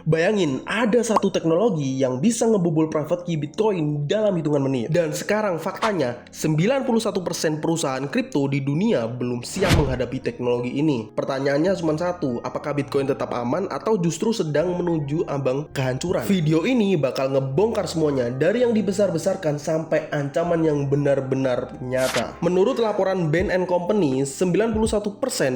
Bayangin, ada satu teknologi yang bisa ngebobol private key Bitcoin dalam hitungan menit. Dan sekarang faktanya, 91% perusahaan kripto di dunia belum siap menghadapi teknologi ini. Pertanyaannya cuma satu, apakah Bitcoin tetap aman atau justru sedang menuju ambang kehancuran? Video ini bakal ngebongkar semuanya, dari yang dibesar-besarkan sampai ancaman yang benar-benar nyata. Menurut laporan Bain & Company, 91%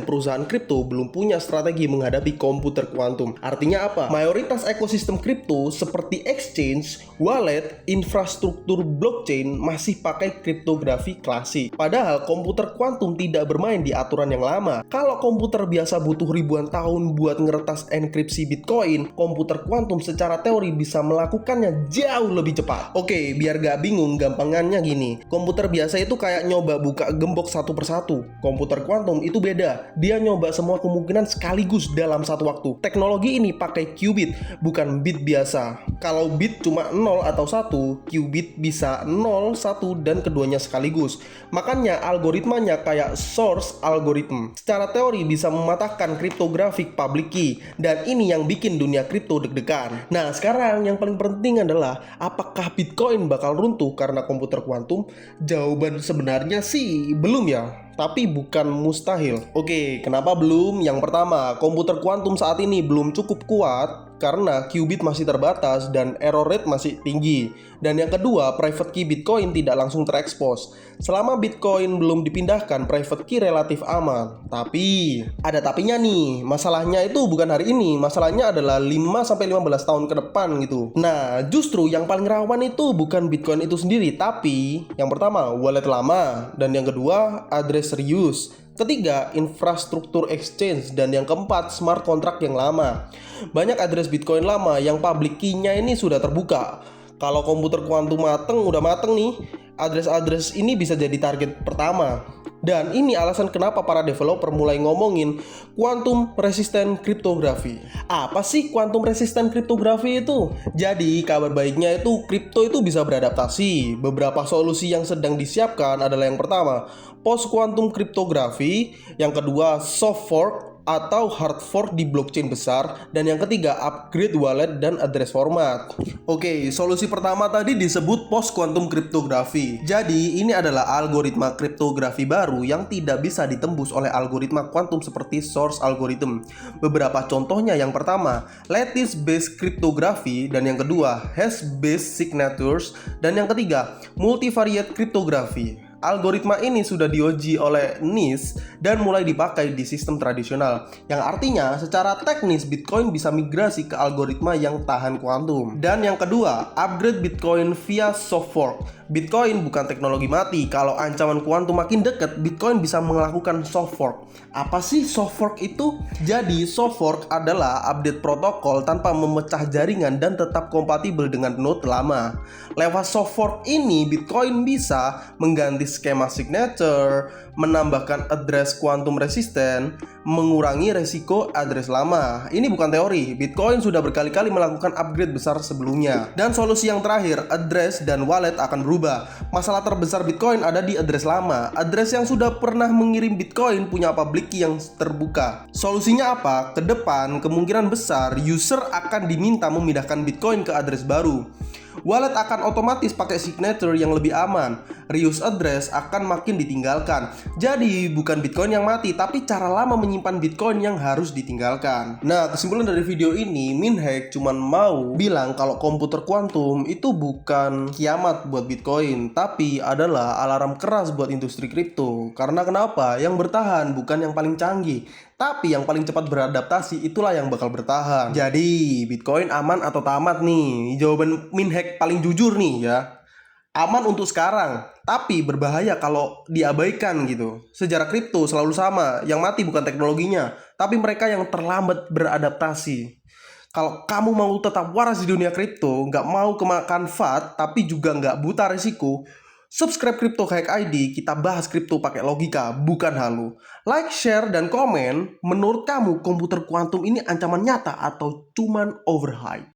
perusahaan kripto belum punya strategi menghadapi komputer kuantum. Artinya apa? Mayoritas ekosistem kripto seperti exchange, wallet, infrastruktur blockchain masih pakai kriptografi klasik. Padahal komputer kuantum tidak bermain di aturan yang lama. Kalau komputer biasa butuh ribuan tahun buat ngeretas enkripsi Bitcoin, komputer kuantum secara teori bisa melakukannya jauh lebih cepat. Oke, biar gak bingung, gampangannya gini. Komputer biasa itu kayak nyoba buka gembok satu persatu. Komputer kuantum itu beda. Dia nyoba semua kemungkinan sekaligus dalam satu waktu. Teknologi ini pakai qubit, bukan bit biasa. Kalau bit cuma 0 atau 1, qubit bisa 0, 1, dan keduanya sekaligus. Makanya algoritmanya kayak source algorithm. Secara teori bisa mematahkan cryptographic public key, dan ini yang bikin dunia kripto deg-degan. Nah, sekarang yang paling penting adalah apakah Bitcoin bakal runtuh karena komputer kuantum? Jawaban sebenarnya sih belum ya. Tapi bukan mustahil. Oke, kenapa belum? Yang pertama, komputer kuantum saat ini belum cukup kuat karena qubit masih terbatas dan error rate masih tinggi. Dan yang kedua, private key Bitcoin tidak langsung terekspos. Selama Bitcoin belum dipindahkan, private key relatif aman. Tapi, ada tapinya nih. Masalahnya itu bukan hari ini. Masalahnya adalah 5-15 tahun ke depan gitu. Nah, justru yang paling rawan itu bukan Bitcoin itu sendiri, tapi yang pertama, wallet lama. Dan yang kedua, address serius. Ketiga, infrastruktur exchange. Dan yang keempat, smart contract yang lama. Banyak address Bitcoin lama yang public key-nya ini sudah terbuka. Kalau komputer kuantum udah mateng nih, address-address ini bisa jadi target pertama. Dan ini alasan kenapa para developer mulai ngomongin quantum resistant cryptography. Apa sih quantum resistant cryptography itu? Jadi kabar baiknya itu kripto itu bisa beradaptasi. Beberapa solusi yang sedang disiapkan adalah yang pertama, post quantum cryptography, yang kedua soft fork atau hard fork di blockchain besar, dan yang ketiga upgrade wallet dan address format. Oke, solusi pertama tadi disebut post quantum cryptography. Jadi ini adalah algoritma kriptografi baru yang tidak bisa ditembus oleh algoritma kuantum seperti source algorithm. Beberapa contohnya, yang pertama lattice based cryptography, dan yang kedua hash based signatures, dan yang ketiga multivariate cryptography. Algoritma ini sudah diuji oleh NIST dan mulai dipakai di sistem tradisional, yang artinya secara teknis Bitcoin bisa migrasi ke algoritma yang tahan kuantum. Dan yang kedua, upgrade Bitcoin via soft fork. Bitcoin bukan teknologi mati. Kalau ancaman kuantum makin dekat, Bitcoin bisa melakukan soft fork. Apa sih soft fork itu? Jadi soft fork adalah update protokol tanpa memecah jaringan dan tetap kompatibel dengan node lama. Lewat soft fork ini, Bitcoin bisa mengganti skema signature, menambahkan address quantum resistant, mengurangi resiko address lama. Ini bukan teori. Bitcoin sudah berkali-kali melakukan upgrade besar sebelumnya. Dan solusi yang terakhir, address dan wallet akan berubah. Masalah terbesar Bitcoin ada di address lama. Address yang sudah pernah mengirim Bitcoin punya public key yang terbuka. Solusinya apa? Kedepan kemungkinan besar user akan diminta memindahkan Bitcoin ke address baru. Wallet akan otomatis pakai signature yang lebih aman. Reuse address akan makin ditinggalkan. Jadi bukan Bitcoin yang mati, tapi cara lama menyimpan Bitcoin yang harus ditinggalkan. Nah, kesimpulan dari video ini, Minhack cuman mau bilang kalau komputer kuantum itu bukan kiamat buat Bitcoin, tapi adalah alarm keras buat industri kripto. Karena kenapa? Yang bertahan bukan yang paling canggih, tapi yang paling cepat beradaptasi itulah yang bakal bertahan. Jadi, Bitcoin aman atau tamat nih? Jawaban Minhack paling jujur nih ya. Aman untuk sekarang, tapi berbahaya kalau diabaikan gitu. Sejarah kripto selalu sama, yang mati bukan teknologinya, tapi mereka yang terlambat beradaptasi. Kalau kamu mau tetap waras di dunia kripto, nggak mau kemakan FAT, tapi juga nggak buta resiko, subscribe Crypto Hack ID, kita bahas kripto pakai logika, bukan halu. Like, share, dan komen, menurut kamu komputer kuantum ini ancaman nyata atau cuman overhype?